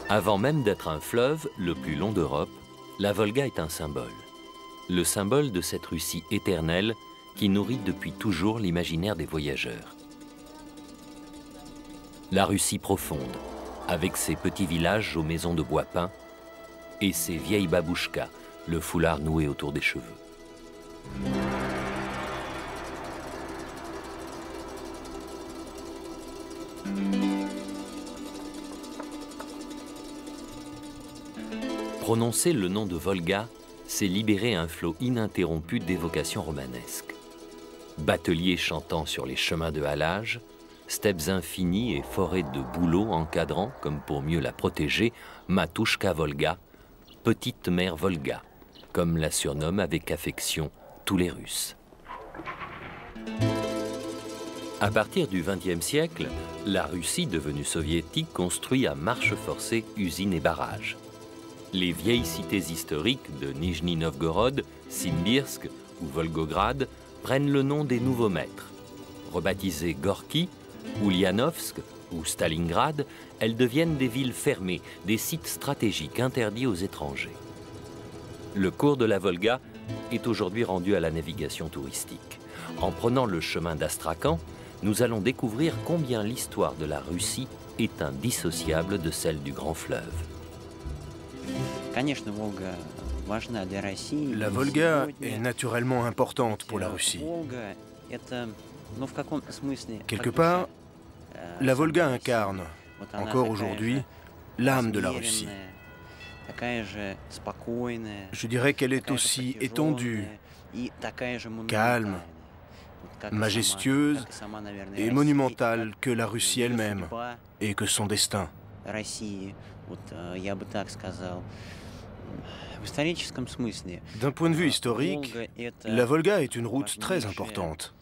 Avant même d'être un fleuve, le plus long d'Europe, la Volga est un symbole. Le symbole de cette Russie éternelle qui nourrit depuis toujours l'imaginaire des voyageurs. La Russie profonde, avec ses petits villages aux maisons de bois peint et ses vieilles babouchkas, le foulard noué autour des cheveux. Prononcer le nom de Volga, c'est libérer un flot ininterrompu d'évocations romanesques. Bateliers chantant sur les chemins de halage, steppes infinies et forêts de bouleaux encadrant, comme pour mieux la protéger, Matushka Volga, petite mère Volga, comme la surnomment avec affection tous les Russes. À partir du XXe siècle, la Russie devenue soviétique construit à marche forcée usines et barrages. Les vieilles cités historiques de Nijni Novgorod, Simbirsk ou Volgograd prennent le nom des nouveaux maîtres. Rebaptisées Gorky, Ulyanovsk ou Stalingrad, elles deviennent des villes fermées, des sites stratégiques interdits aux étrangers. Le cours de la Volga est aujourd'hui rendu à la navigation touristique. En prenant le chemin d'Astrakhan, nous allons découvrir combien l'histoire de la Russie est indissociable de celle du grand fleuve. La Volga est naturellement importante pour la Russie. Quelque part, la Volga incarne, encore aujourd'hui, l'âme de la Russie. Je dirais qu'elle est aussi étendue, calme, majestueuse et monumentale que la Russie elle-même et que son destin. D'un point de vue historique, la Volga est une route très importante.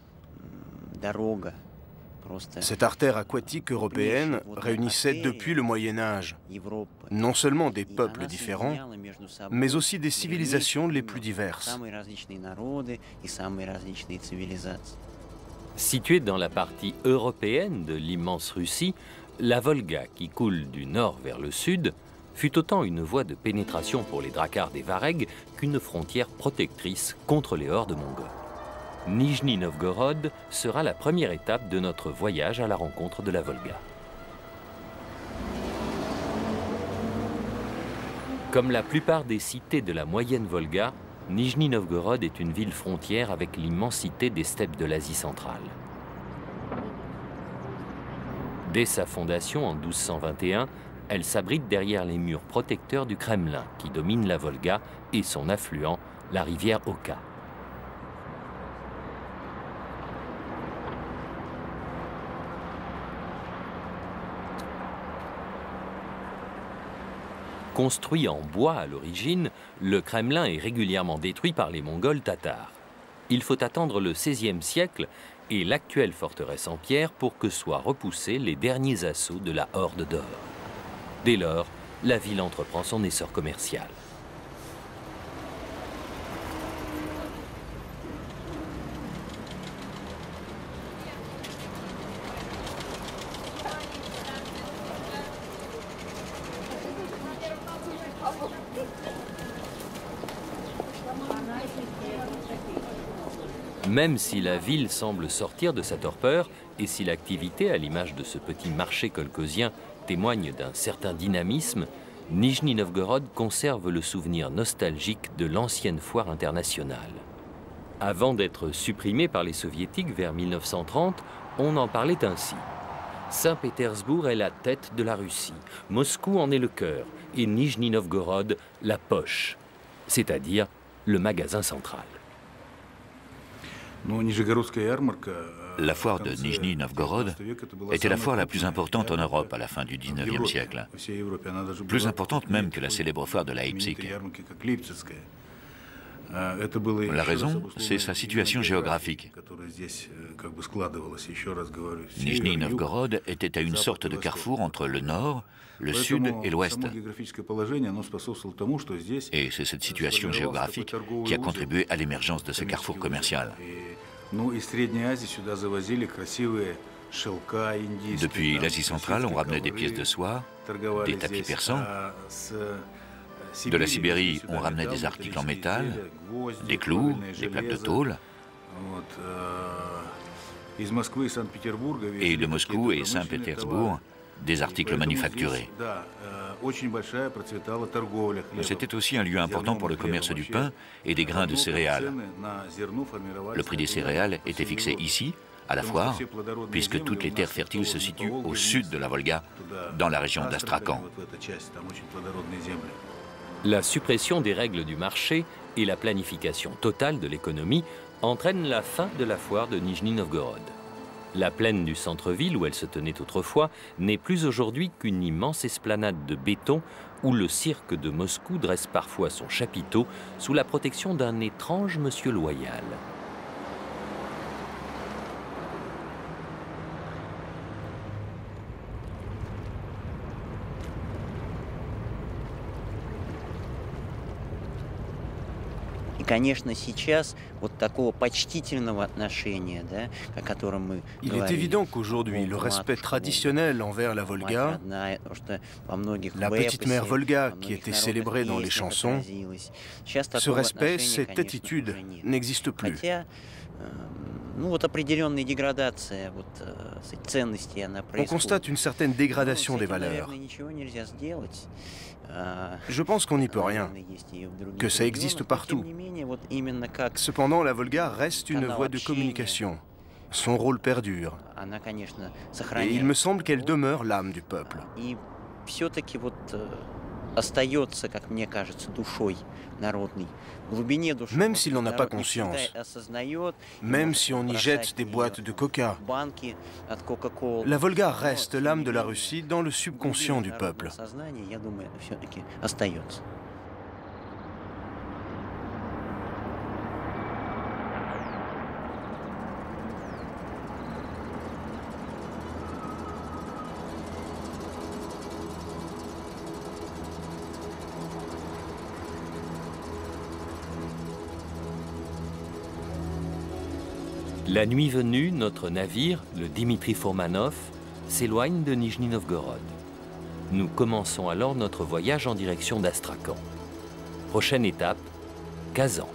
Cette artère aquatique européenne réunissait depuis le Moyen Âge non seulement des peuples différents, mais aussi des civilisations les plus diverses. Située dans la partie européenne de l'immense Russie, la Volga, qui coule du nord vers le sud, fut autant une voie de pénétration pour les dracars des Varegs qu'une frontière protectrice contre les hordes mongoles. Nijni Novgorod sera la première étape de notre voyage à la rencontre de la Volga. Comme la plupart des cités de la moyenne Volga, Nijni Novgorod est une ville frontière avec l'immensité des steppes de l'Asie centrale. Dès sa fondation en 1221, elle s'abrite derrière les murs protecteurs du Kremlin qui domine la Volga et son affluent, la rivière Oka. Construit en bois à l'origine, le Kremlin est régulièrement détruit par les Mongols tatars. Il faut attendre le XVIe siècle et l'actuelle forteresse en pierre pour que soient repoussés les derniers assauts de la Horde d'or. Dès lors, la ville entreprend son essor commercial. Même si la ville semble sortir de sa torpeur et si l'activité, à l'image de ce petit marché kolkhozien, témoigne d'un certain dynamisme, Nijni Novgorod conserve le souvenir nostalgique de l'ancienne foire internationale. Avant d'être supprimée par les soviétiques vers 1930, on en parlait ainsi. Saint-Pétersbourg est la tête de la Russie, Moscou en est le cœur et Nijni Novgorod la poche, c'est-à-dire le magasin central. La foire de Nijni Novgorod était la foire la plus importante en Europe à la fin du XIXe siècle. Plus importante même que la célèbre foire de Leipzig. La raison, c'est sa situation géographique. Nijni Novgorod était à une sorte de carrefour entre le nord, le sud et l'ouest. Et c'est cette situation géographique qui a contribué à l'émergence de ce carrefour commercial. Depuis l'Asie centrale, on ramenait des pièces de soie, des tapis persans. De la Sibérie, on ramenait des articles en métal, des clous, des plaques de tôle. Et de Moscou et Saint-Pétersbourg, des articles manufacturés. C'était aussi un lieu important pour le commerce du pain et des grains de céréales. Le prix des céréales était fixé ici, à la foire, puisque toutes les terres fertiles se situent au sud de la Volga, dans la région d'Astrakhan. La suppression des règles du marché et la planification totale de l'économie entraînent la fin de la foire de Nijni Novgorod. La plaine du centre-ville, où elle se tenait autrefois, n'est plus aujourd'hui qu'une immense esplanade de béton où le cirque de Moscou dresse parfois son chapiteau sous la protection d'un étrange monsieur loyal. Il est évident qu'aujourd'hui, le respect traditionnel envers la Volga, la petite mère Volga qui était célébrée dans les chansons, ce respect, cette attitude n'existe plus. On constate une certaine dégradation des valeurs. Je pense qu'on n'y peut rien, que ça existe partout. Cependant, la Volga reste une voie de communication. Son rôle perdure. Et il me semble qu'elle demeure l'âme du peuple. Même s'il n'en a pas conscience, même si on y jette des boîtes de coca, la Volga reste l'âme de la Russie dans le subconscient du peuple. La nuit venue, notre navire, le Dimitri Fourmanov, s'éloigne de Nijni Novgorod. Nous commençons alors notre voyage en direction d'Astrakhan. Prochaine étape, Kazan.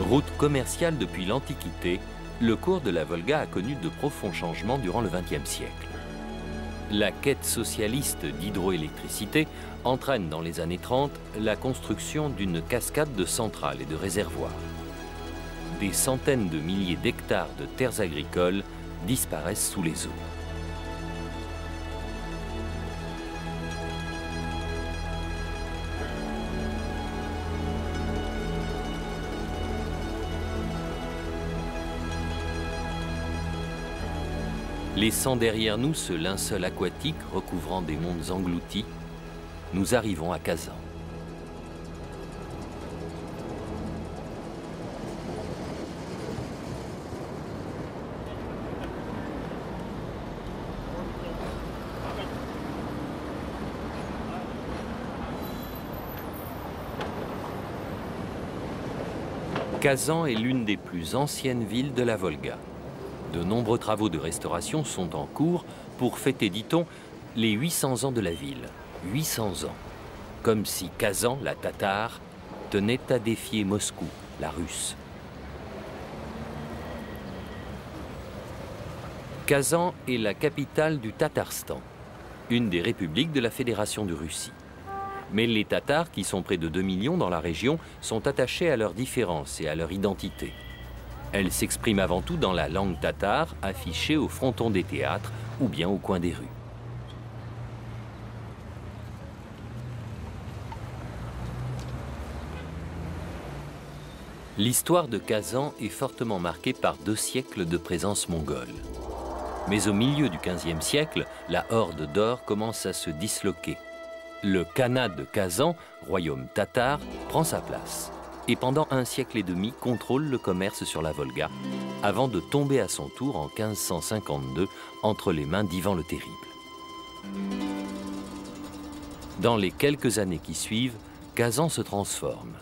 Route commerciale depuis l'Antiquité, le cours de la Volga a connu de profonds changements durant le XXe siècle. La quête socialiste d'hydroélectricité entraîne dans les années 30 la construction d'une cascade de centrales et de réservoirs. Des centaines de milliers d'hectares de terres agricoles disparaissent sous les eaux. Laissant derrière nous ce linceul aquatique recouvrant des mondes engloutis, nous arrivons à Kazan. Kazan est l'une des plus anciennes villes de la Volga. De nombreux travaux de restauration sont en cours pour fêter, dit-on, les 800 ans de la ville. 800 ans. Comme si Kazan, la Tatare, tenait à défier Moscou, la Russe. Kazan est la capitale du Tatarstan, une des républiques de la Fédération de Russie. Mais les Tatars, qui sont près de 2 millions dans la région, sont attachés à leurs différences et à leur identité. Elle s'exprime avant tout dans la langue tatare, affichée au fronton des théâtres ou bien au coin des rues. L'histoire de Kazan est fortement marquée par 2 siècles de présence mongole. Mais au milieu du XVe siècle, la horde d'or commence à se disloquer. Le Khanat de Kazan, royaume tatar, prend sa place et pendant 1 siècle et demi contrôle le commerce sur la Volga, avant de tomber à son tour en 1552 entre les mains d'Ivan le Terrible. Dans les quelques années qui suivent, Kazan se transforme.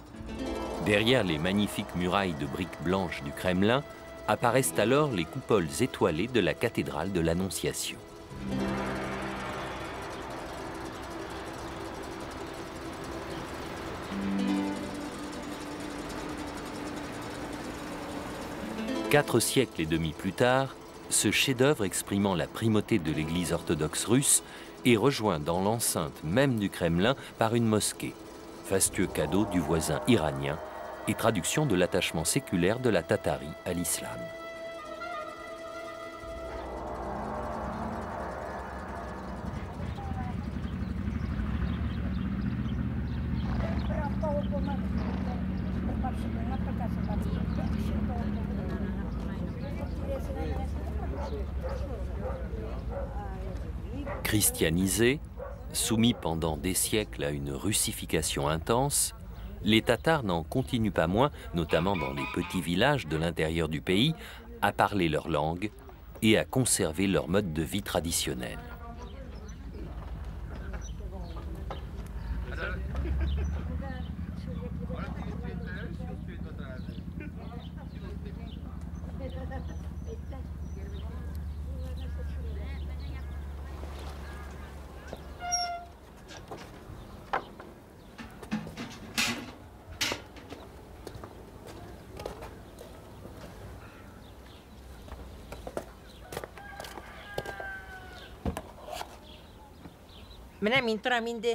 Derrière les magnifiques murailles de briques blanches du Kremlin, apparaissent alors les coupoles étoilées de la cathédrale de l'Annonciation. Quatre siècles et demi plus tard, ce chef-d'œuvre exprimant la primauté de l'Église orthodoxe russe est rejoint dans l'enceinte même du Kremlin par une mosquée, fastueux cadeau du voisin iranien et traduction de l'attachement séculaire de la Tatarie à l'islam. Christianisés, soumis pendant des siècles à une russification intense, les Tatars n'en continuent pas moins, notamment dans les petits villages de l'intérieur du pays, à parler leur langue et à conserver leur mode de vie traditionnel.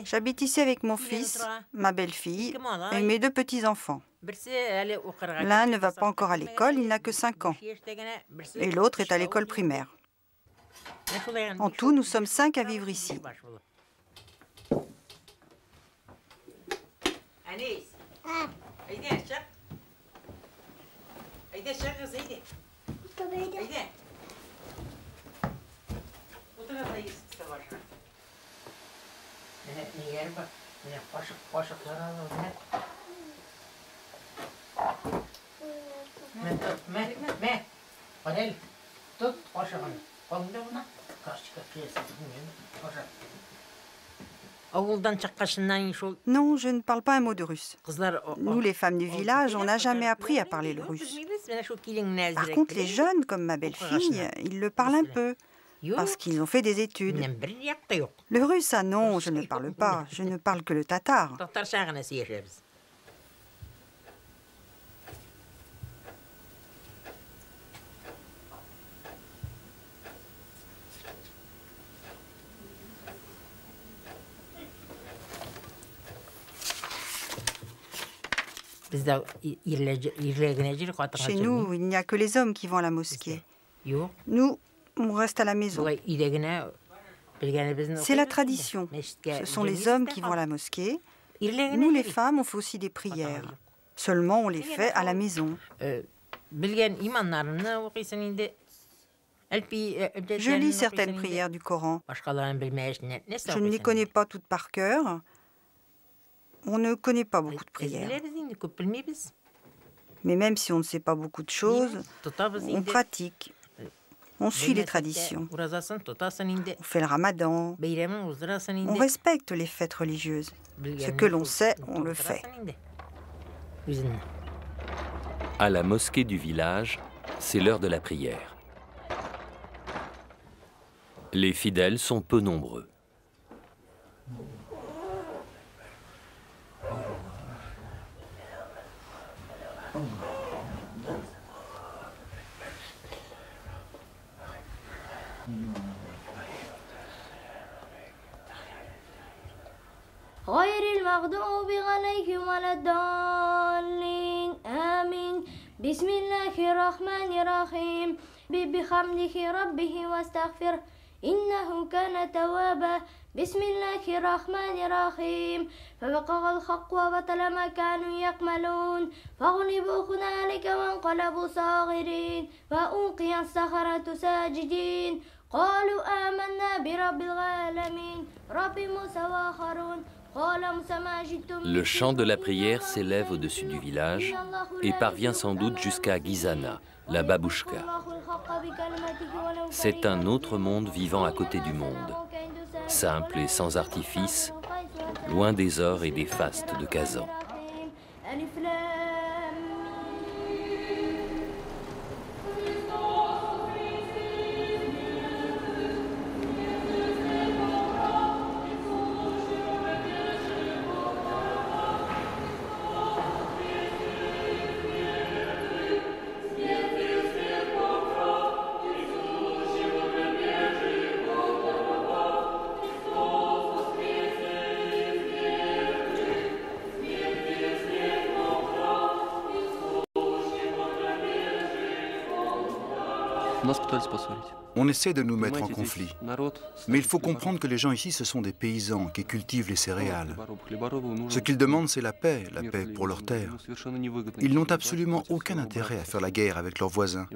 J'habite ici avec mon fils, ma belle-fille et mes 2 petits-enfants. L'un ne va pas encore à l'école, il n'a que 5 ans. Et l'autre est à l'école primaire. En tout, nous sommes 5 à vivre ici. Non, je ne parle pas un mot de russe. Nous, les femmes du village, on n'a jamais appris à parler le russe. Par contre, les jeunes, comme ma belle-fille, ils le parlent un peu, parce qu'ils ont fait des études. Le russe, ah non, je ne parle pas. Je ne parle que le tatar. Chez nous, il n'y a que les hommes qui vont à la mosquée. Nous, on reste à la maison. C'est la tradition. Ce sont les hommes qui vont à la mosquée. Nous, les femmes, on fait aussi des prières. Seulement, on les fait à la maison. Je lis certaines prières du Coran. Je ne les connais pas toutes par cœur. On ne connaît pas beaucoup de prières. Mais même si on ne sait pas beaucoup de choses, on pratique. On suit les traditions. On fait le ramadan. On respecte les fêtes religieuses. Ce que l'on sait, on le fait. À la mosquée du village, c'est l'heure de la prière. Les fidèles sont peu nombreux. غير المغضوب عليهم ولا الضالين آمين بسم الله الرحمن الرحيم بحمده ربه واستغفر إنه كان توابا بسم الله الرحمن الرحيم فوقع الحق وبطل ما كانوا يعملون فغلبوا هنالك وانقلبوا صاغرين وألقي السحرة ساجدين Le chant de la prière s'élève au-dessus du village et parvient sans doute jusqu'à Gizana, la babouchka. C'est un autre monde vivant à côté du monde, simple et sans artifice, loin des ors et des fastes de Kazan. On essaie de nous mettre en conflit. Mais il faut comprendre que les gens ici, ce sont des paysans qui cultivent les céréales. Ce qu'ils demandent, c'est la paix pour leurs terres. Ils n'ont absolument aucun intérêt à faire la guerre avec leurs voisins.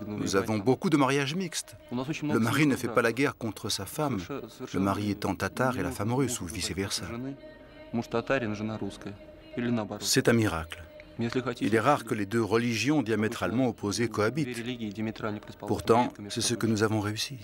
Nous avons beaucoup de mariages mixtes. Le mari ne fait pas la guerre contre sa femme, le mari étant tatar et la femme russe, ou vice-versa. C'est un miracle. Il est rare que les deux religions diamétralement opposées cohabitent. Pourtant, c'est ce que nous avons réussi.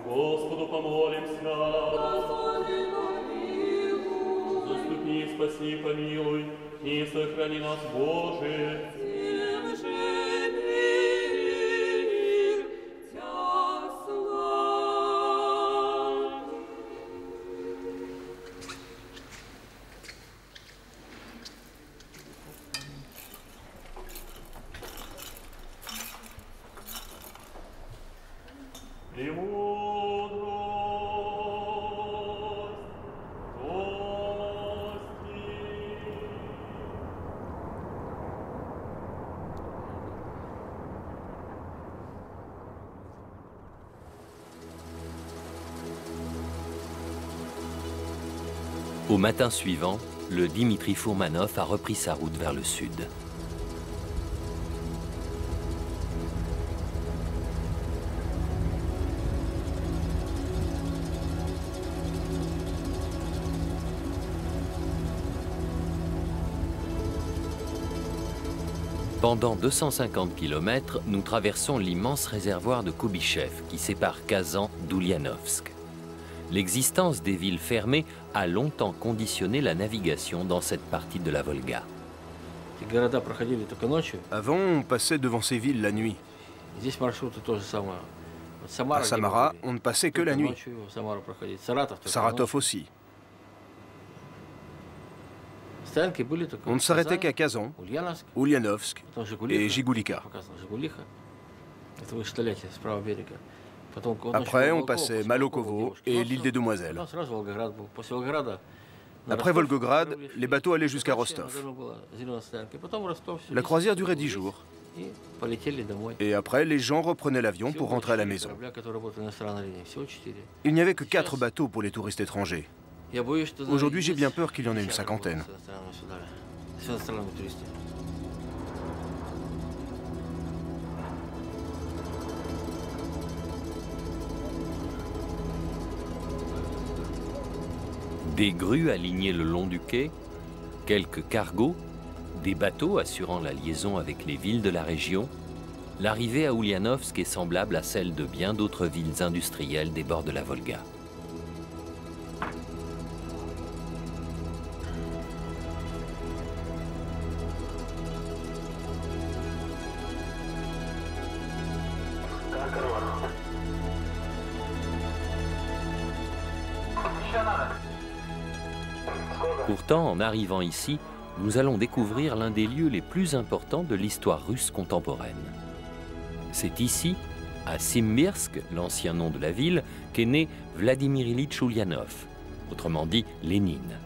Господу помолимся. Господи, помилуй. Заступи, спаси, помилуй, и сохрани нас, Боже. Тем же мир Тя слав. Au matin suivant, le Dimitri Fourmanov a repris sa route vers le sud. Pendant 250 km, nous traversons l'immense réservoir de Kubichev qui sépare Kazan d'Ulyanovsk. L'existence des villes fermées a longtemps conditionné la navigation dans cette partie de la Volga. Avant, on passait devant ces villes la nuit. À Samara, on ne passait que la nuit. Saratov aussi. On ne s'arrêtait qu'à Kazan, Ulyanovsk et Jigulika. Après, on passait Malokovo et l'île des Demoiselles. Après Volgograd, les bateaux allaient jusqu'à Rostov. La croisière durait 10 jours. Et après, les gens reprenaient l'avion pour rentrer à la maison. Il n'y avait que 4 bateaux pour les touristes étrangers. Aujourd'hui, j'ai bien peur qu'il y en ait une cinquantaine. Des grues alignées le long du quai, quelques cargos, des bateaux assurant la liaison avec les villes de la région, l'arrivée à Ulyanovsk est semblable à celle de bien d'autres villes industrielles des bords de la Volga. Pourtant, en arrivant ici, nous allons découvrir l'un des lieux les plus importants de l'histoire russe contemporaine. C'est ici, à Simbirsk, l'ancien nom de la ville, qu'est né Vladimir Ilitch Ulyanov, autrement dit Lénine.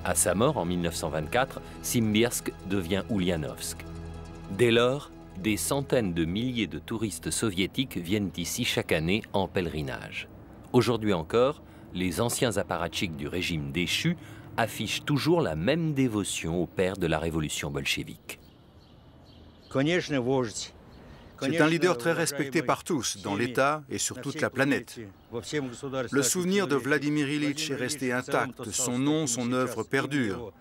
À sa mort en 1924, Simbirsk devient Ulyanovsk. Dès lors, des centaines de milliers de touristes soviétiques viennent ici chaque année en pèlerinage. Aujourd'hui encore, les anciens apparatchiks du régime déchu affichent toujours la même dévotion au père de la révolution bolchevique. C'est un leader très respecté par tous, dans l'État et sur toute la planète. Le souvenir de Vladimir Ilitch est resté intact, son nom, son œuvre perdurent.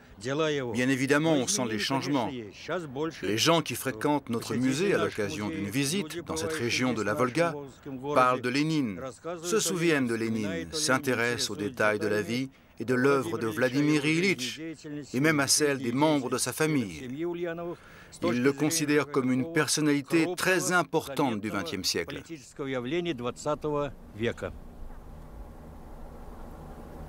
Bien évidemment, on sent les changements. Les gens qui fréquentent notre musée à l'occasion d'une visite dans cette région de la Volga parlent de Lénine, se souviennent de Lénine, s'intéressent aux détails de la vie et de l'œuvre de Vladimir Ilitch, et même à celle des membres de sa famille. Ils le considèrent comme une personnalité très importante du XXe siècle.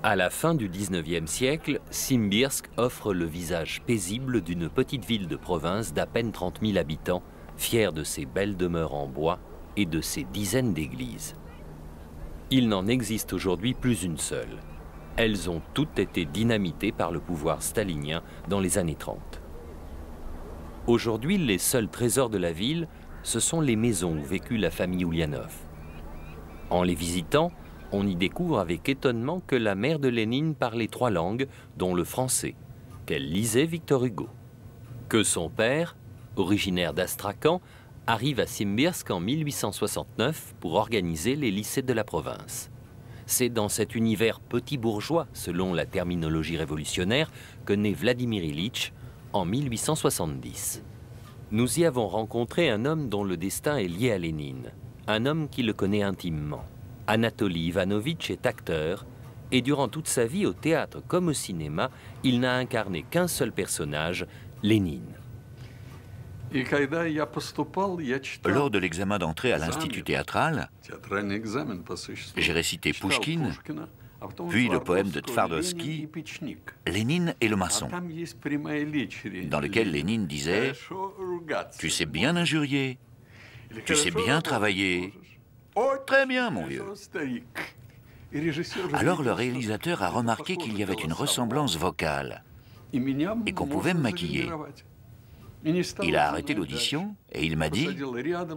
À la fin du XIXe siècle, Simbirsk offre le visage paisible d'une petite ville de province d'à peine 30 000 habitants, fière de ses belles demeures en bois et de ses dizaines d'églises. Il n'en existe aujourd'hui plus une seule. Elles ont toutes été dynamitées par le pouvoir stalinien dans les années 30. Aujourd'hui, les seuls trésors de la ville, ce sont les maisons où vécut la famille Ulyanov. En les visitant, on y découvre avec étonnement que la mère de Lénine parlait 3 langues, dont le français, qu'elle lisait Victor Hugo. Que son père, originaire d'Astrakhan, arrive à Simbirsk en 1869 pour organiser les lycées de la province. C'est dans cet univers petit bourgeois, selon la terminologie révolutionnaire, que naît Vladimir Ilitch en 1870. Nous y avons rencontré un homme dont le destin est lié à Lénine, un homme qui le connaît intimement. Anatoly Ivanovitch est acteur et durant toute sa vie, au théâtre comme au cinéma, il n'a incarné qu'un seul personnage, Lénine. Lors de l'examen d'entrée à l'Institut théâtral, j'ai récité Pouchkine, puis le poème de Tvardovsky, Lénine et le maçon, dans lequel Lénine disait « Tu sais bien injurier, tu sais bien travailler. Très bien, mon vieux. » Alors le réalisateur a remarqué qu'il y avait une ressemblance vocale et qu'on pouvait me maquiller. Il a arrêté l'audition et il m'a dit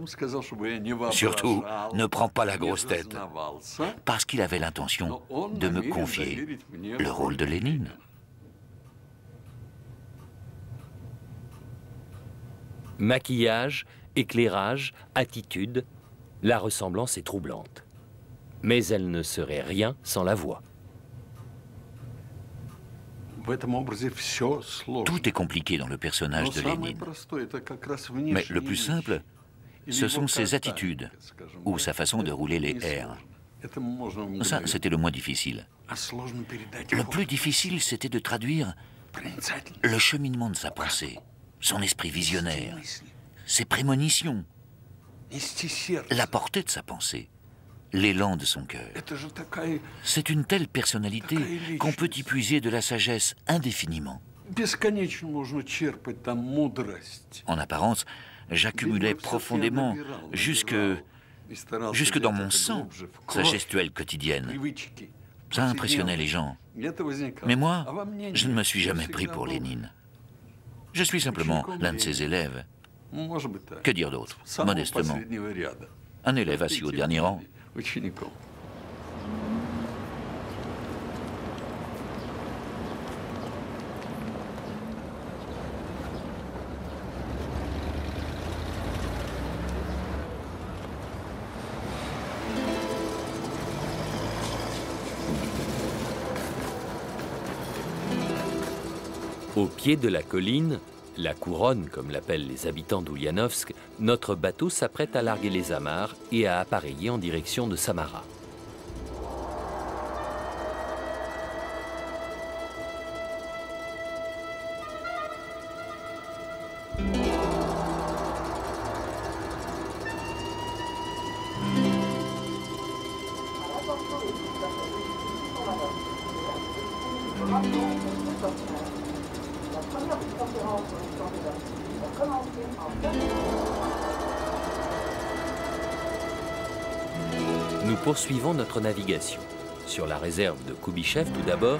« Surtout, ne prends pas la grosse tête », parce qu'il avait l'intention de me confier le rôle de Lénine. Maquillage, éclairage, attitude, la ressemblance est troublante. Mais elle ne serait rien sans la voix. Tout est compliqué dans le personnage de Lénine. Mais le plus simple, ce sont ses attitudes ou sa façon de rouler les airs. Ça, c'était le moins difficile. Le plus difficile, c'était de traduire le cheminement de sa pensée, son esprit visionnaire, ses prémonitions, la portée de sa pensée, l'élan de son cœur. C'est une telle personnalité qu'on peut y puiser de la sagesse indéfiniment. En apparence, j'accumulais profondément, jusque dans mon sang, sa gestuelle quotidienne. Ça impressionnait les gens. Mais moi, je ne me suis jamais pris pour Lénine. Je suis simplement l'un de ses élèves. Que dire d'autre, modestement? Un élève assis au dernier rang. Au pied de la colline, la couronne, comme l'appellent les habitants d'Ulyanovsk, notre bateau s'apprête à larguer les amarres et à appareiller en direction de Samara. Nous poursuivons notre navigation. Sur la réserve de Kubichev tout d'abord,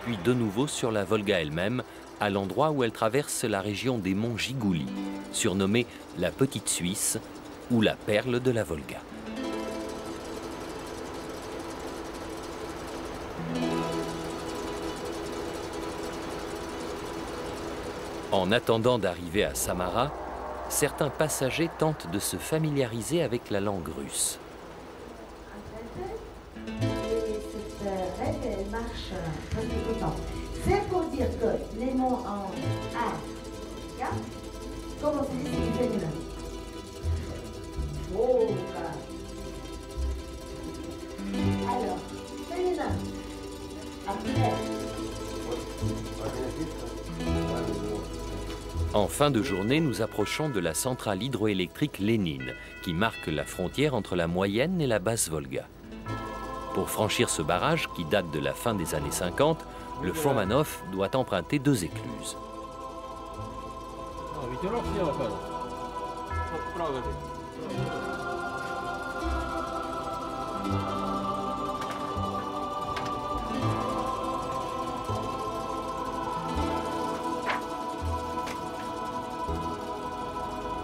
s'appuie de nouveau sur la Volga elle-même, à l'endroit où elle traverse la région des monts Gigouli, surnommée la Petite Suisse ou la perle de la Volga. En attendant d'arriver à Samara, certains passagers tentent de se familiariser avec la langue russe. Cette règle, elle marche presque tout le temps. C'est pour dire que les mots en A, K, comment se dit c'est du féminin. Volga. Alors, féminin. Après. En fin de journée, nous approchons de la centrale hydroélectrique Lénine, qui marque la frontière entre la moyenne et la basse Volga. Pour franchir ce barrage, qui date de la fin des années 50, le Fomanov doit emprunter 2 écluses.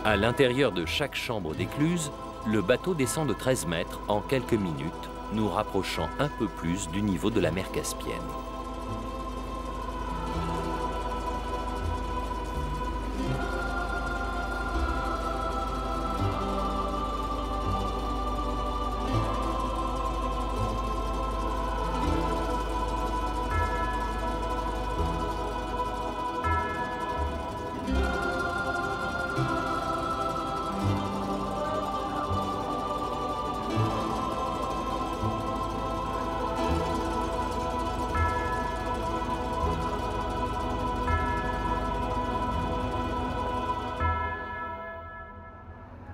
À l'intérieur de chaque chambre d'écluse, le bateau descend de 13 mètres en quelques minutes, nous rapprochant un peu plus du niveau de la mer Caspienne.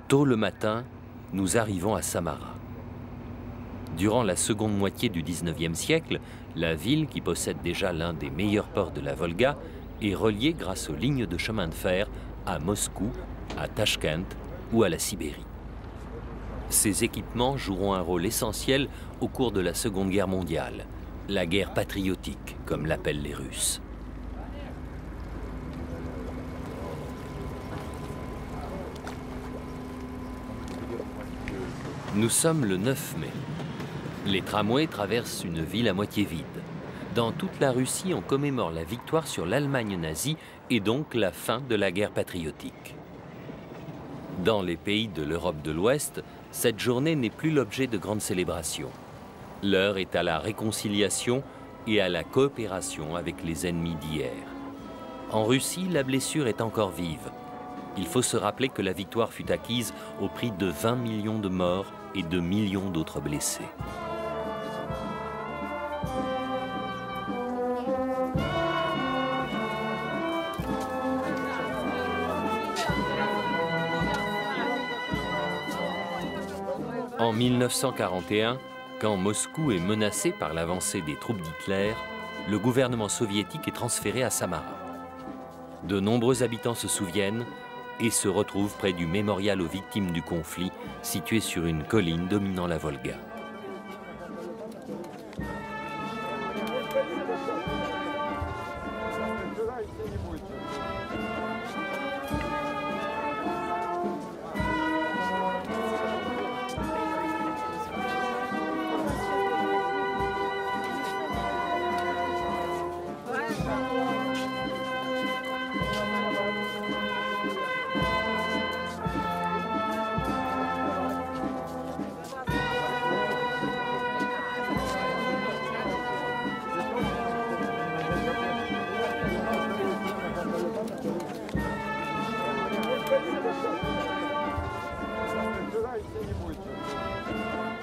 Tôt le matin, nous arrivons à Samara. Durant la seconde moitié du XIXe siècle, la ville, qui possède déjà l'un des meilleurs ports de la Volga, est reliée grâce aux lignes de chemin de fer à Moscou, à Tachkent ou à la Sibérie. Ces équipements joueront un rôle essentiel au cours de la Seconde Guerre mondiale, la guerre patriotique, comme l'appellent les Russes. Nous sommes le 9 mai. Les tramways traversent une ville à moitié vide. Dans toute la Russie, on commémore la victoire sur l'Allemagne nazie et donc la fin de la guerre patriotique. Dans les pays de l'Europe de l'Ouest, cette journée n'est plus l'objet de grandes célébrations. L'heure est à la réconciliation et à la coopération avec les ennemis d'hier. En Russie, la blessure est encore vive. Il faut se rappeler que la victoire fut acquise au prix de 20 millions de morts et de millions d'autres blessés. En 1941, quand Moscou est menacé par l'avancée des troupes d'Hitler, le gouvernement soviétique est transféré à Samara. De nombreux habitants se souviennent et se retrouvent près du mémorial aux victimes du conflit, situé sur une colline dominant la Volga.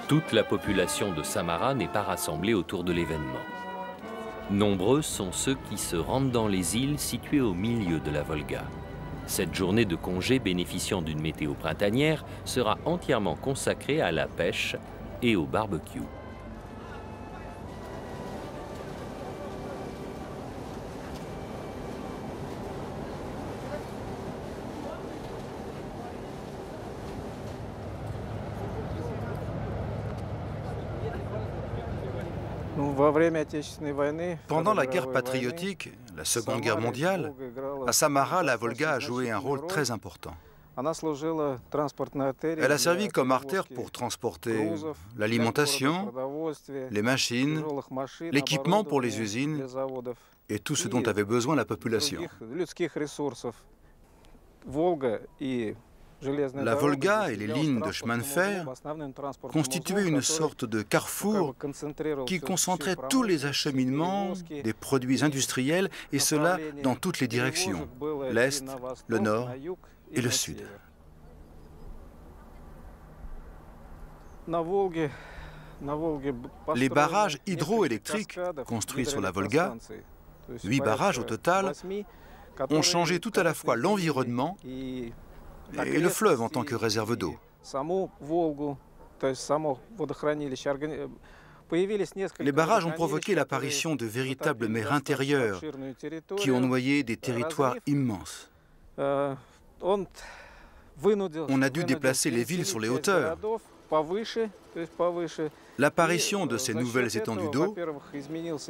Toute la population de Samara n'est pas rassemblée autour de l'événement. Nombreux sont ceux qui se rendent dans les îles situées au milieu de la Volga. Cette journée de congé bénéficiant d'une météo printanière sera entièrement consacrée à la pêche et au barbecue. Pendant la guerre patriotique, la Seconde Guerre mondiale, à Samara, la Volga a joué un rôle très important. Elle a servi comme artère pour transporter l'alimentation, les machines, l'équipement pour les usines et tout ce dont avait besoin la population. La Volga et les lignes de chemin de fer constituaient une sorte de carrefour qui concentrait tous les acheminements des produits industriels, et cela dans toutes les directions, l'Est, le Nord et le Sud. Les barrages hydroélectriques construits sur la Volga, 8 barrages au total, ont changé tout à la fois l'environnement et le fleuve en tant que réserve d'eau. Les barrages ont provoqué l'apparition de véritables mers intérieures qui ont noyé des territoires immenses. On a dû déplacer les villes sur les hauteurs. L'apparition de ces nouvelles étendues d'eau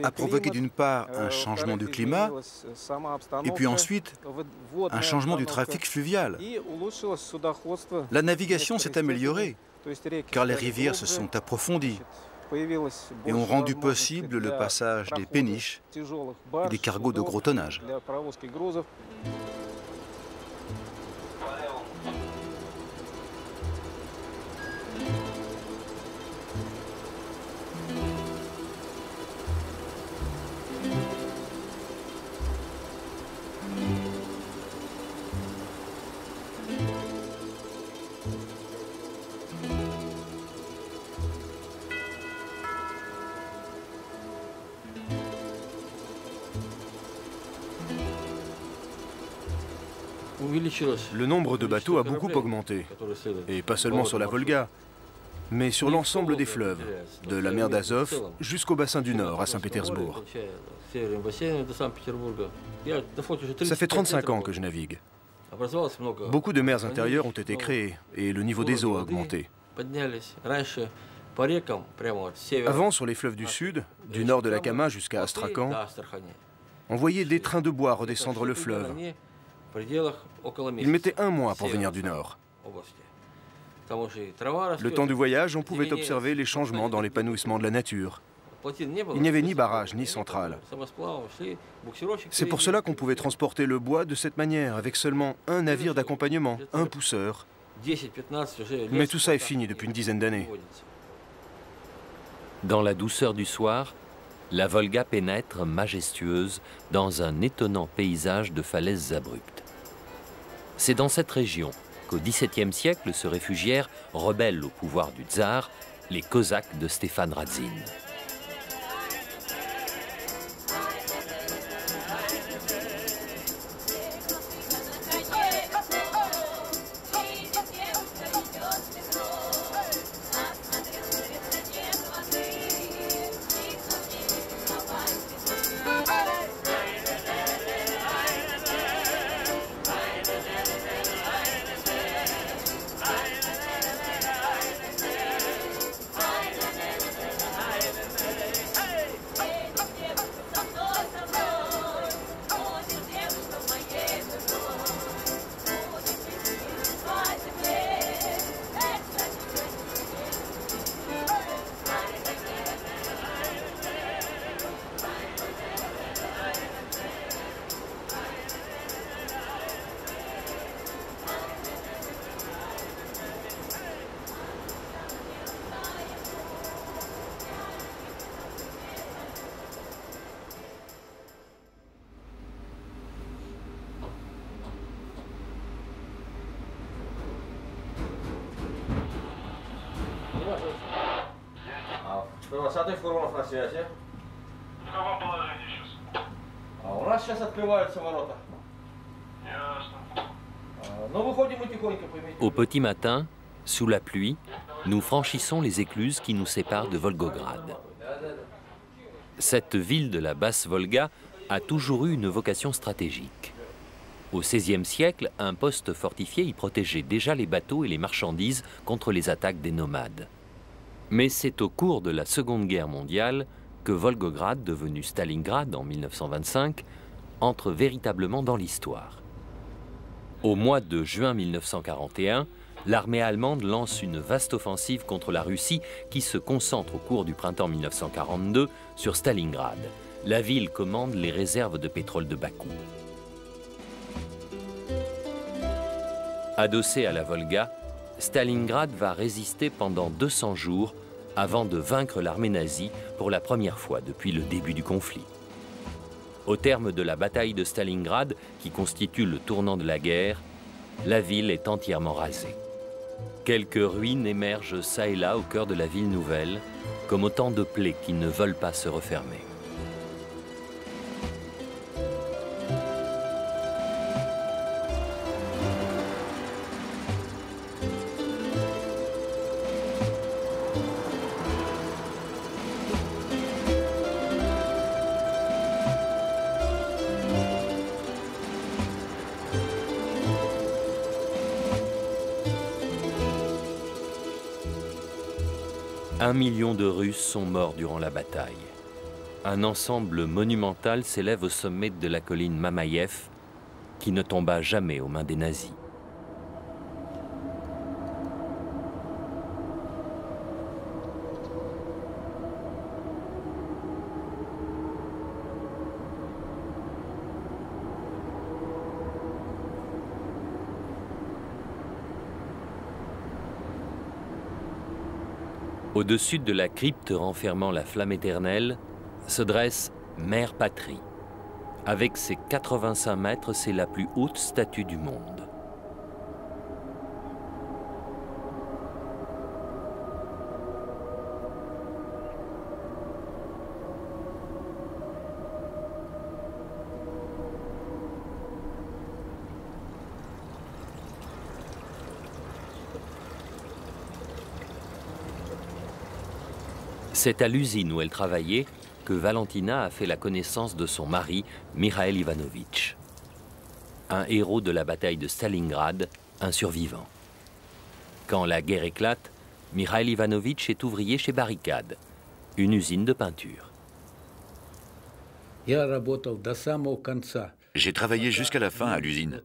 a provoqué d'une part un changement du climat et puis ensuite un changement du trafic fluvial. La navigation s'est améliorée car les rivières se sont approfondies et ont rendu possible le passage des péniches et des cargos de gros tonnage. Le nombre de bateaux a beaucoup augmenté, et pas seulement sur la Volga, mais sur l'ensemble des fleuves, de la mer d'Azov jusqu'au bassin du Nord, à Saint-Pétersbourg. Ça fait 35 ans que je navigue. Beaucoup de mers intérieures ont été créées, et le niveau des eaux a augmenté. Avant, sur les fleuves du Sud, du nord de la Kama jusqu'à Astrakhan, on voyait des trains de bois redescendre le fleuve. Il mettait 1 mois pour venir du nord. Le temps du voyage, on pouvait observer les changements dans l'épanouissement de la nature. Il n'y avait ni barrage, ni centrale. C'est pour cela qu'on pouvait transporter le bois de cette manière, avec seulement un navire d'accompagnement, un pousseur. Mais tout ça est fini depuis une dizaine d'années. Dans la douceur du soir, la Volga pénètre majestueuse dans un étonnant paysage de falaises abruptes. C'est dans cette région qu'au XVIIe siècle se réfugièrent, rebelles au pouvoir du tsar, les Cosaques de Stéphane Radzine. Au petit matin, sous la pluie, nous franchissons les écluses qui nous séparent de Volgograd. Cette ville de la basse Volga a toujours eu une vocation stratégique. Au XVIe siècle, un poste fortifié y protégeait déjà les bateaux et les marchandises contre les attaques des nomades. Mais c'est au cours de la Seconde Guerre mondiale que Volgograd, devenu Stalingrad en 1925, entre véritablement dans l'histoire. Au mois de juin 1941, l'armée allemande lance une vaste offensive contre la Russie qui se concentre au cours du printemps 1942 sur Stalingrad. La ville commande les réserves de pétrole de Bakou. Adossé à la Volga, Stalingrad va résister pendant 200 jours avant de vaincre l'armée nazie pour la première fois depuis le début du conflit. Au terme de la bataille de Stalingrad, qui constitue le tournant de la guerre, la ville est entièrement rasée. Quelques ruines émergent çà et là au cœur de la ville nouvelle, comme autant de plaies qui ne veulent pas se refermer. Un million de Russes sont morts durant la bataille. Un ensemble monumental s'élève au sommet de la colline Mamaïev, qui ne tomba jamais aux mains des nazis. Au-dessus de la crypte renfermant la flamme éternelle se dresse Mère Patrie. Avec ses 85 mètres, c'est la plus haute statue du monde. C'est à l'usine où elle travaillait que Valentina a fait la connaissance de son mari, Mikhail Ivanovitch. Un héros de la bataille de Stalingrad, un survivant. Quand la guerre éclate, Mikhail Ivanovitch est ouvrier chez Barricade, une usine de peinture. J'ai travaillé jusqu'à la fin à l'usine,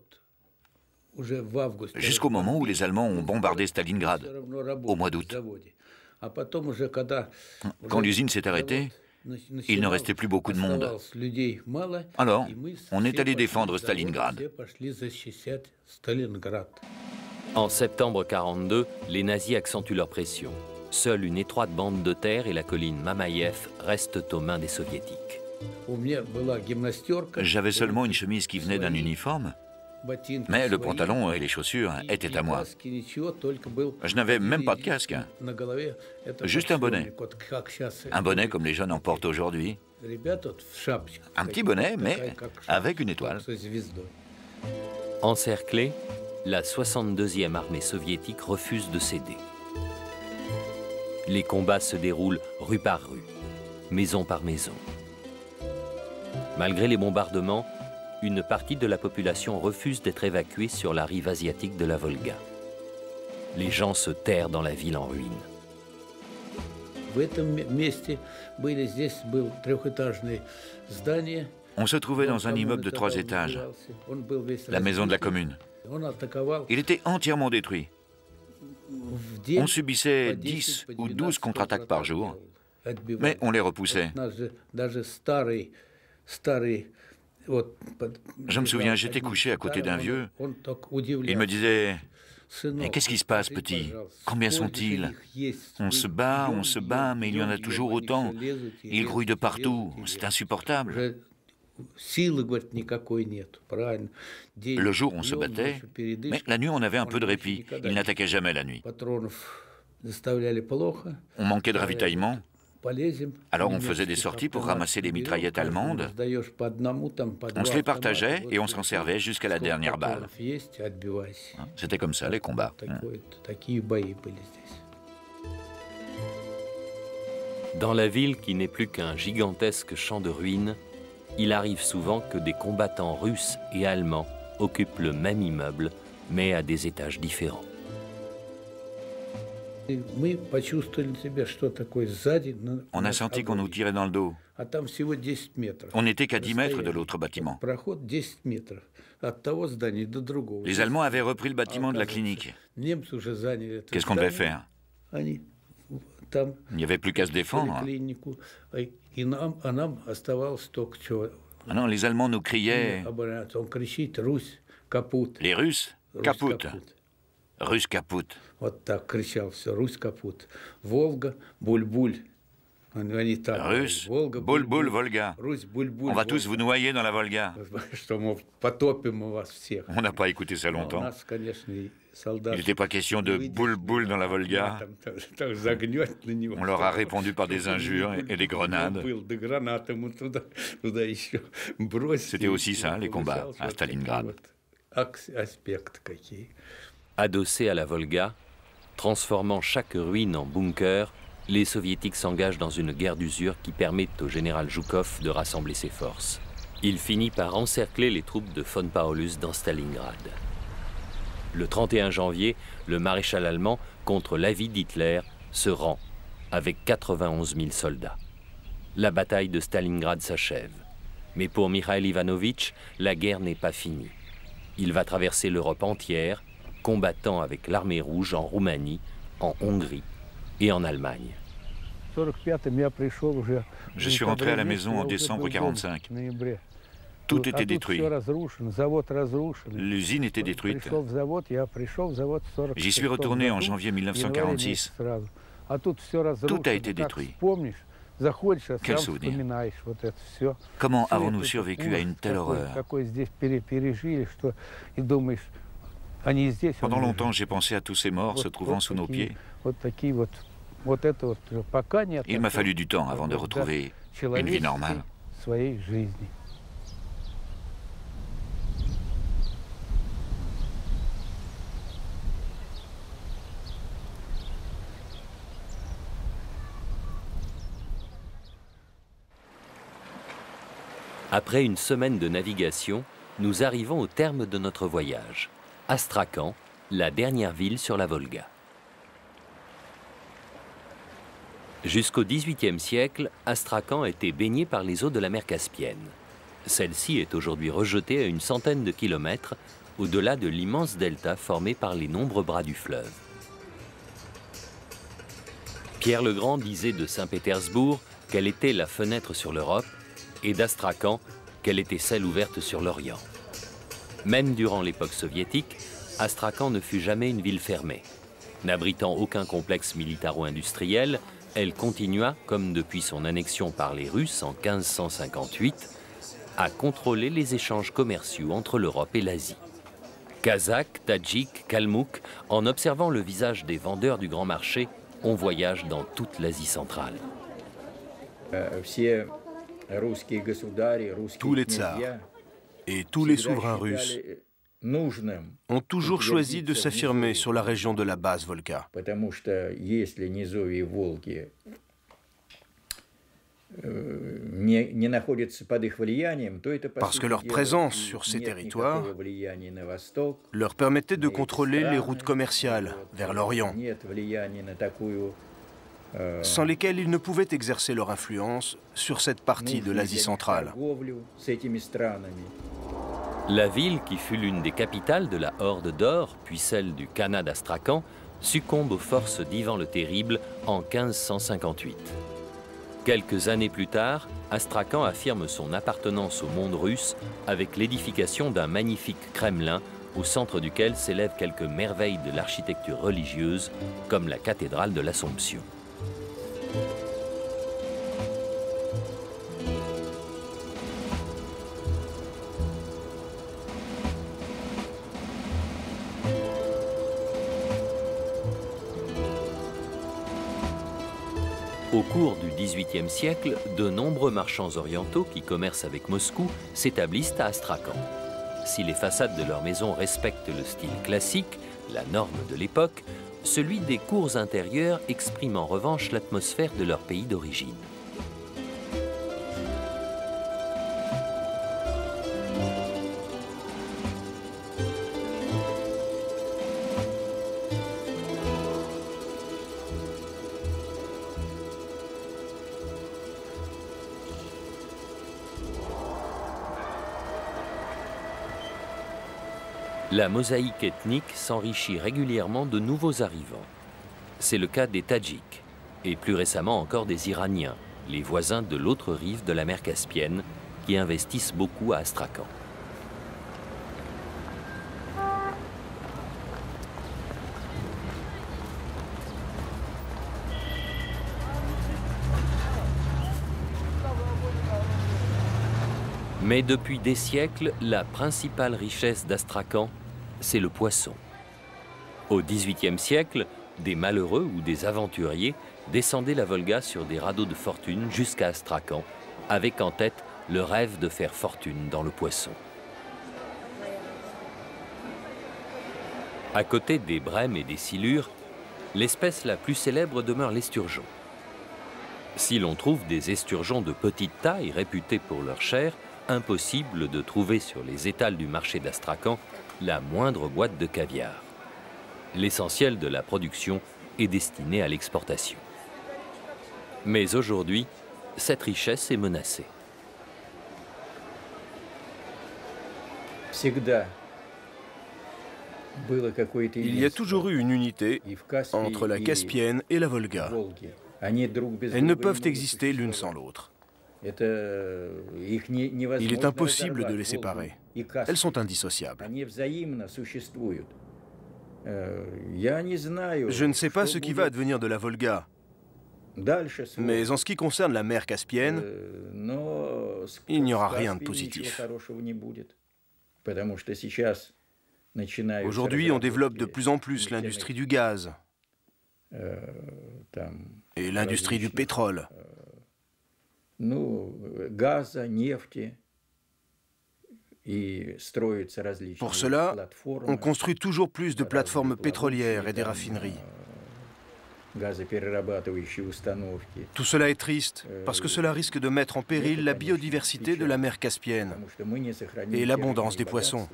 jusqu'au moment où les Allemands ont bombardé Stalingrad, au mois d'août. Quand l'usine s'est arrêtée, il ne restait plus beaucoup de monde. Alors, on est allé défendre Stalingrad. En septembre 1942, les nazis accentuent leur pression. Seule une étroite bande de terre et la colline Mamaïev restent aux mains des soviétiques. J'avais seulement une chemise qui venait d'un uniforme, mais le pantalon et les chaussures étaient à moi. Je n'avais même pas de casque, juste un bonnet. Un bonnet comme les jeunes en portent aujourd'hui. Un petit bonnet, mais avec une étoile. Encerclée, la 62e armée soviétique refuse de céder. Les combats se déroulent rue par rue, maison par maison. Malgré les bombardements, une partie de la population refuse d'être évacuée sur la rive asiatique de la Volga. Les gens se terrent dans la ville en ruine. On se trouvait dans un immeuble de 3 étages, la maison de la commune. Il était entièrement détruit. On subissait 10 ou 12 contre-attaques par jour, mais on les repoussait. Je me souviens, j'étais couché à côté d'un vieux. Il me disait « Mais qu'est-ce qui se passe, petit? Combien sont-ils? On se bat, mais il y en a toujours autant. Ils grouillent de partout, c'est insupportable. » Le jour, on se battait, mais la nuit, on avait un peu de répit. Ils n'attaquaient jamais la nuit. On manquait de ravitaillement. Alors on faisait des sorties pour ramasser les mitraillettes allemandes. On se les partageait et on s'en servait jusqu'à la dernière balle. C'était comme ça, les combats. Dans la ville qui n'est plus qu'un gigantesque champ de ruines, il arrive souvent que des combattants russes et allemands occupent le même immeuble, mais à des étages différents. On a senti qu'on nous tirait dans le dos. On n'était qu'à 10 mètres de l'autre bâtiment. Les Allemands avaient repris le bâtiment de la clinique. Qu'est-ce qu'on devait faire? Il n'y avait plus qu'à se défendre. Ah non, les Allemands nous criaient « Les Russes, kaput !»« Russes, kaput !» Russes, boule, boule, Volga. On va tous vous noyer dans la Volga. On n'a pas écouté ça longtemps. Il n'était pas question de boule, boule dans la Volga. On leur a répondu par des injures et des grenades. C'était aussi ça, les combats à Stalingrad. Adossés à la Volga, transformant chaque ruine en bunker, les Soviétiques s'engagent dans une guerre d'usure qui permet au général Zhukov de rassembler ses forces. Il finit par encercler les troupes de von Paulus dans Stalingrad. Le 31 janvier, le maréchal allemand, contre l'avis d'Hitler, se rend avec 91 000 soldats. La bataille de Stalingrad s'achève. Mais pour Mikhail Ivanovitch, la guerre n'est pas finie. Il va traverser l'Europe entière, combattant avec l'armée rouge en Roumanie, en Hongrie et en Allemagne. Je suis rentré à la maison en décembre 1945. Tout était détruit. L'usine était détruite. J'y suis retourné en janvier 1946. Tout a été détruit. Quel souvenir. Comment avons-nous survécu à une telle horreur? Pendant longtemps, j'ai pensé à tous ces morts se trouvant sous nos pieds. Il m'a fallu du temps avant de retrouver une vie normale. Après une semaine de navigation, nous arrivons au terme de notre voyage. Astrakhan, la dernière ville sur la Volga. Jusqu'au XVIIIe siècle, Astrakhan était baignée par les eaux de la mer Caspienne. Celle-ci est aujourd'hui rejetée à une centaine de kilomètres au-delà de l'immense delta formé par les nombreux bras du fleuve. Pierre le Grand disait de Saint-Pétersbourg qu'elle était la fenêtre sur l'Europe et d'Astrakhan qu'elle était celle ouverte sur l'Orient. Même durant l'époque soviétique, Astrakhan ne fut jamais une ville fermée. N'abritant aucun complexe militaro-industriel, elle continua, comme depuis son annexion par les Russes en 1558, à contrôler les échanges commerciaux entre l'Europe et l'Asie. Kazakhs, Tadjiks, Kalmouks, en observant le visage des vendeurs du grand marché, on voyage dans toute l'Asie centrale. Tous les tsars et tous les souverains russes ont toujours choisi de s'affirmer sur la région de la basse Volga. Parce que leur présence sur ces territoires leur permettait de contrôler les routes commerciales vers l'Orient, sans lesquelles ils ne pouvaient exercer leur influence sur cette partie de l'Asie centrale. La ville, qui fut l'une des capitales de la Horde d'Or, puis celle du Khanat d'Astrakhan, succombe aux forces d'Ivan le Terrible en 1558. Quelques années plus tard, Astrakhan affirme son appartenance au monde russe avec l'édification d'un magnifique Kremlin au centre duquel s'élèvent quelques merveilles de l'architecture religieuse, comme la cathédrale de l'Assomption. Au cours du XVIIIe siècle, de nombreux marchands orientaux qui commercent avec Moscou s'établissent à Astrakhan. Si les façades de leurs maisons respectent le style classique, la norme de l'époque, celui des cours intérieures exprime en revanche l'atmosphère de leur pays d'origine. La mosaïque ethnique s'enrichit régulièrement de nouveaux arrivants. C'est le cas des Tadjiks, et plus récemment encore des Iraniens, les voisins de l'autre rive de la mer Caspienne, qui investissent beaucoup à Astrakhan. Mais depuis des siècles, la principale richesse d'Astrakhan, c'est le poisson. Au XVIIIe siècle, des malheureux ou des aventuriers descendaient la Volga sur des radeaux de fortune jusqu'à Astrakhan, avec en tête le rêve de faire fortune dans le poisson. À côté des brèmes et des silures, l'espèce la plus célèbre demeure l'esturgeon. Si l'on trouve des esturgeons de petite taille réputés pour leur chair, impossible de trouver sur les étals du marché d'Astrakhan la moindre boîte de caviar. L'essentiel de la production est destiné à l'exportation. Mais aujourd'hui, cette richesse est menacée. Il y a toujours eu une unité entre la Caspienne et la Volga. Elles ne peuvent exister l'une sans l'autre. Il est impossible de les séparer. Elles sont indissociables. Je ne sais pas ce qui va advenir de la Volga, mais en ce qui concerne la mer Caspienne, il n'y aura rien de positif. Aujourd'hui, on développe de plus en plus l'industrie du gaz et l'industrie du pétrole. Pour cela, on construit toujours plus de plateformes pétrolières et des raffineries. Tout cela est triste parce que cela risque de mettre en péril la biodiversité de la mer Caspienne et l'abondance des poissons.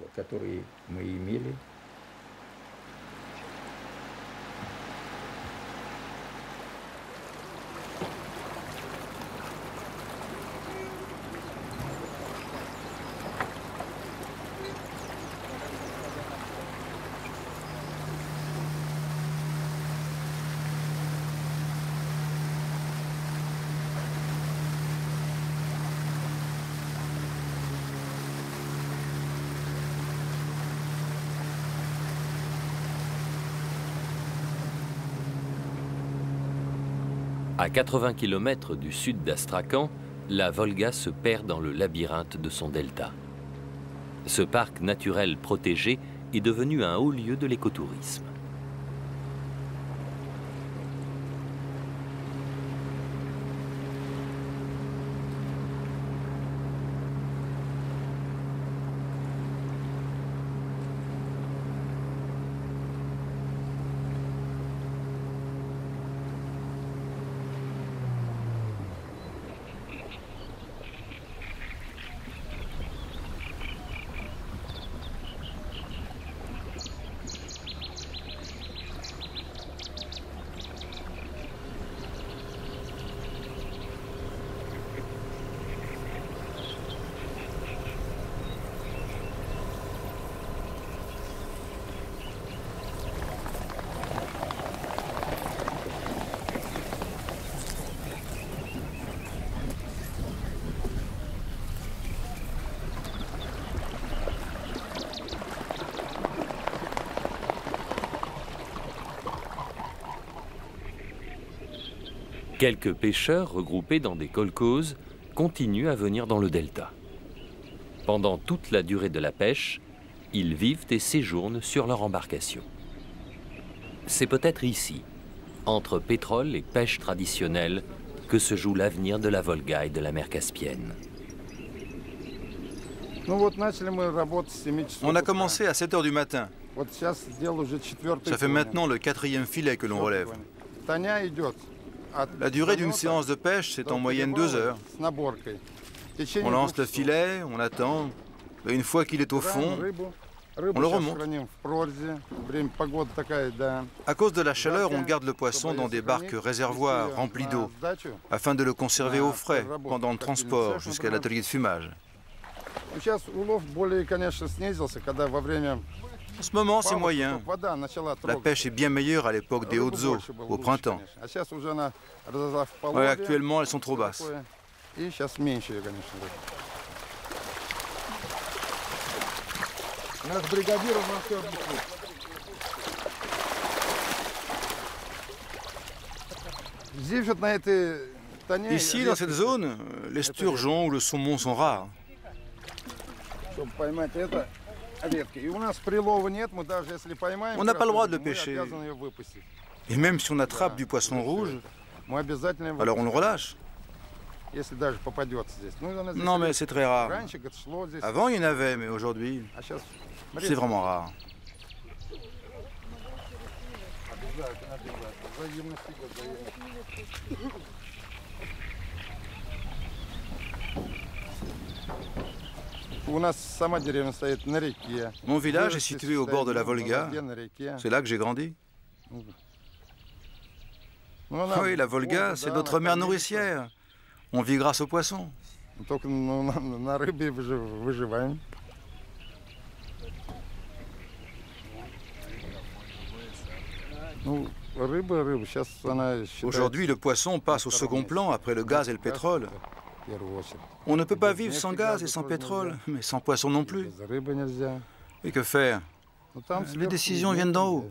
À 80 km du sud d'Astrakhan, la Volga se perd dans le labyrinthe de son delta. Ce parc naturel protégé est devenu un haut lieu de l'écotourisme. Quelques pêcheurs regroupés dans des kolkhozes continuent à venir dans le delta. Pendant toute la durée de la pêche, ils vivent et séjournent sur leur embarcation. C'est peut-être ici, entre pétrole et pêche traditionnelle, que se joue l'avenir de la Volga et de la mer Caspienne. On a commencé à 7 h du matin. Ça fait maintenant le 4e filet que l'on relève. La durée d'une séance de pêche, c'est en moyenne 2 heures. On lance le filet, on attend. Et une fois qu'il est au fond, on le remonte. À cause de la chaleur, on garde le poisson dans des barques réservoirs remplis d'eau, afin de le conserver au frais pendant le transport jusqu'à l'atelier de fumage. En ce moment, c'est moyen. La pêche est bien meilleure à l'époque des hautes eaux, au printemps. Ouais, actuellement, elles sont trop basses. Ici, dans cette zone, les sturgeons ou le saumon sont rares. On n'a pas le droit de le pêcher. Et même si on attrape du poisson rouge, alors on le relâche. Non, mais c'est très rare. Avant, il y en avait, mais aujourd'hui, c'est vraiment rare. Mon village est situé au bord de la Volga. C'est là que j'ai grandi. Oui, la Volga, c'est notre mer nourricière. On vit grâce aux poissons. Aujourd'hui, le poisson passe au second plan après le gaz et le pétrole. On ne peut pas vivre sans gaz et sans pétrole, mais sans poisson non plus. Et que faire? Les décisions viennent d'en haut.